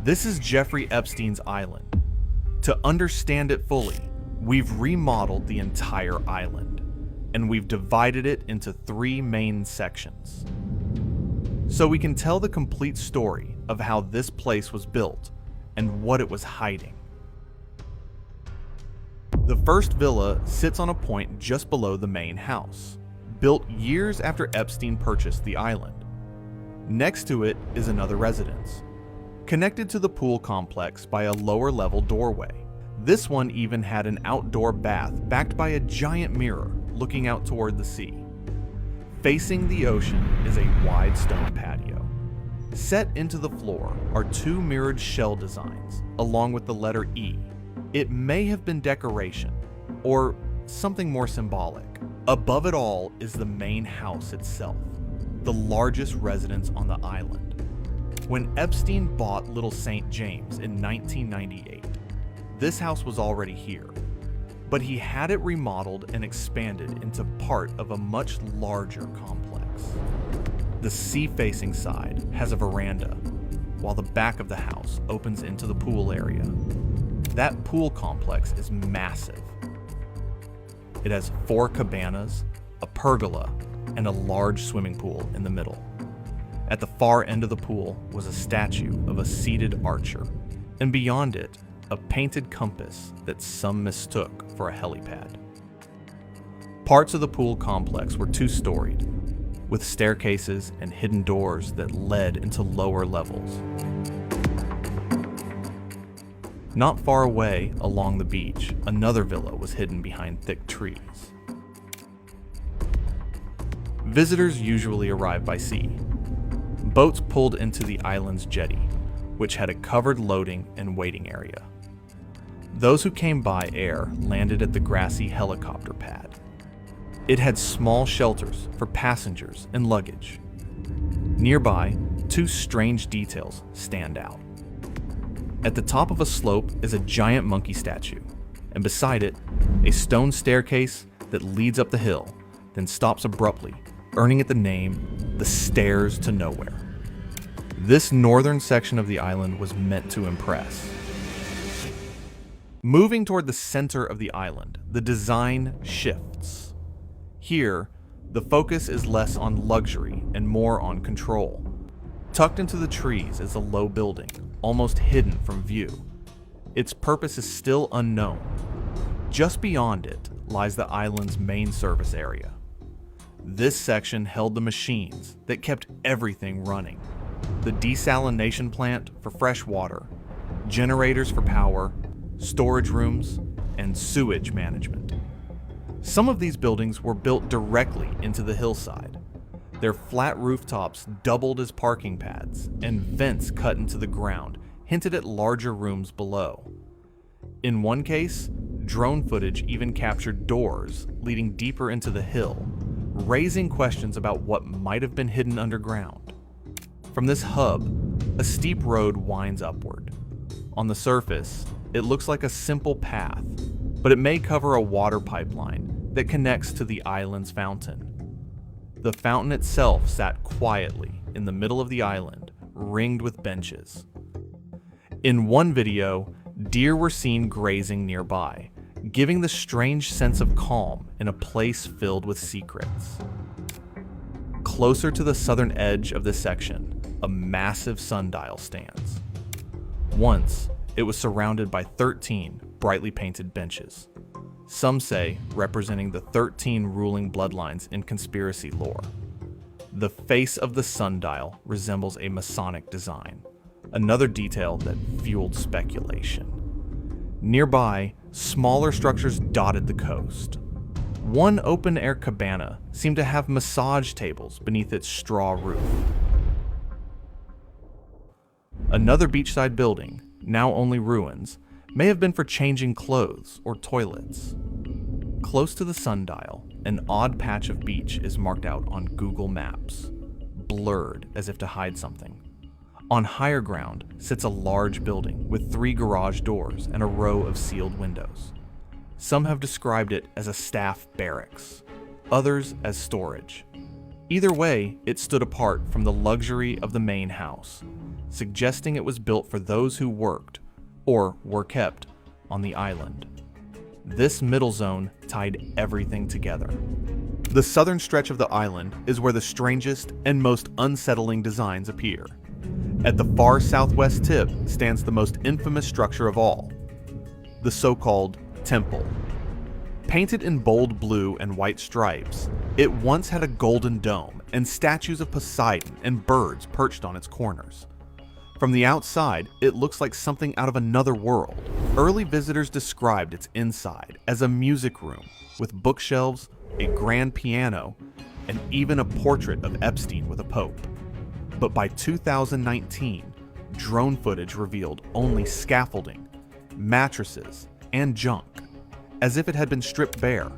This is Jeffrey Epstein's island. To understand it fully, we've remodeled the entire island, and we've divided it into 3 main sections. So we can tell the complete story of how this place was built and what it was hiding. The first villa sits on a point just below the main house, built years after Epstein purchased the island. Next to it is another residence, connected to the pool complex by a lower level doorway. This one even had an outdoor bath backed by a giant mirror looking out toward the sea. Facing the ocean is a wide stone patio. Set into the floor are 2 mirrored shell designs, along with the letter E. It may have been decoration, or something more symbolic. Above it all is the main house itself, the largest residence on the island. When Epstein bought Little St. James in 1998, this house was already here, but he had it remodeled and expanded into part of a much larger complex. The sea-facing side has a veranda, while the back of the house opens into the pool area. That pool complex is massive. It has 4 cabanas, a pergola, and a large swimming pool in the middle. At the far end of the pool was a statue of a seated archer, and beyond it, a painted compass that some mistook for a helipad. Parts of the pool complex were 2-storied, with staircases and hidden doors that led into lower levels. Not far away, along the beach, another villa was hidden behind thick trees. Visitors usually arrive by sea. Boats pulled into the island's jetty, which had a covered loading and waiting area. Those who came by air landed at the grassy helicopter pad. It had small shelters for passengers and luggage. Nearby, 2 strange details stand out. At the top of a slope is a giant monkey statue, and beside it, a stone staircase that leads up the hill, then stops abruptly, earning it the name the Stairs to Nowhere. This northern section of the island was meant to impress. Moving toward the center of the island, the design shifts. Here, the focus is less on luxury and more on control. Tucked into the trees is a low building, almost hidden from view. Its purpose is still unknown. Just beyond it lies the island's main service area. This section held the machines that kept everything running. The desalination plant for fresh water, generators for power, storage rooms, and sewage management. Some of these buildings were built directly into the hillside. Their flat rooftops doubled as parking pads, and vents cut into the ground hinted at larger rooms below. In one case, drone footage even captured doors leading deeper into the hill, raising questions about what might have been hidden underground. From this hub, a steep road winds upward. On the surface, it looks like a simple path, but it may cover a water pipeline that connects to the island's fountain. The fountain itself sat quietly in the middle of the island, ringed with benches. In one video, deer were seen grazing nearby, giving the strange sense of calm in a place filled with secrets. Closer to the southern edge of this section, a massive sundial stands. Once, it was surrounded by 13 brightly painted benches, some say representing the 13 ruling bloodlines in conspiracy lore. The face of the sundial resembles a Masonic design, another detail that fueled speculation. Nearby, smaller structures dotted the coast. One open-air cabana seemed to have massage tables beneath its straw roof. Another beachside building, now only ruins, may have been for changing clothes or toilets. Close to the sundial, an odd patch of beach is marked out on Google Maps, blurred as if to hide something. On higher ground sits a large building with 3 garage doors and a row of sealed windows. Some have described it as a staff barracks, others as storage. Either way, it stood apart from the luxury of the main house, suggesting it was built for those who worked, or were kept, on the island. This middle zone tied everything together. The southern stretch of the island is where the strangest and most unsettling designs appear. At the far southwest tip stands the most infamous structure of all, the so-called temple. Painted in bold blue and white stripes, it once had a golden dome and statues of Poseidon and birds perched on its corners. From the outside, it looks like something out of another world. Early visitors described its inside as a music room with bookshelves, a grand piano, and even a portrait of Epstein with a pope. But by 2019, drone footage revealed only scaffolding, mattresses, and junk, as if it had been stripped bare.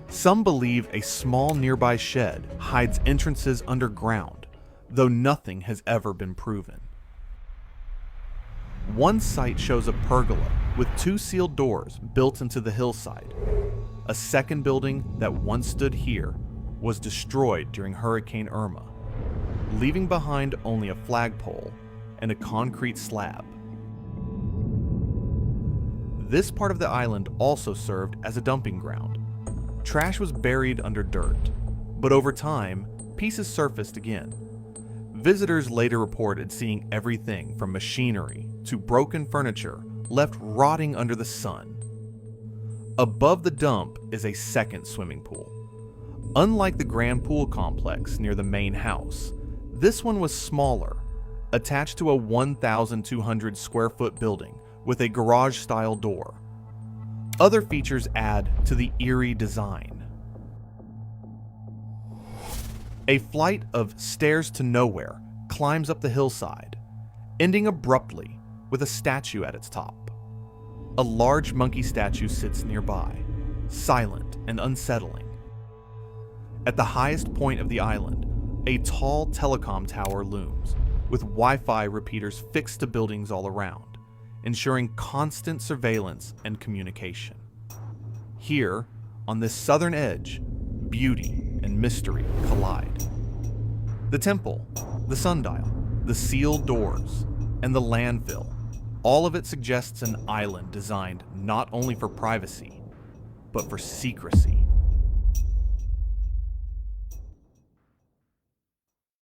Some believe a small nearby shed hides entrances underground, though nothing has ever been proven. One site shows a pergola with 2 sealed doors built into the hillside. A second building that once stood here was destroyed during Hurricane Irma, leaving behind only a flagpole and a concrete slab. This part of the island also served as a dumping ground. Trash was buried under dirt, but over time, pieces surfaced again. Visitors later reported seeing everything from machinery to broken furniture left rotting under the sun. Above the dump is a second swimming pool. Unlike the grand pool complex near the main house, this one was smaller, attached to a 1,200 square foot building with a garage-style door. Other features add to the eerie design. A flight of stairs to nowhere climbs up the hillside, ending abruptly with a statue at its top. A large monkey statue sits nearby, silent and unsettling. At the highest point of the island, a tall telecom tower looms, with Wi-Fi repeaters fixed to buildings all around, ensuring constant surveillance and communication. Here, on this southern edge, beauty and mystery collide. The temple, the sundial, the sealed doors, and the landfill, all of it suggests an island designed not only for privacy, but for secrecy.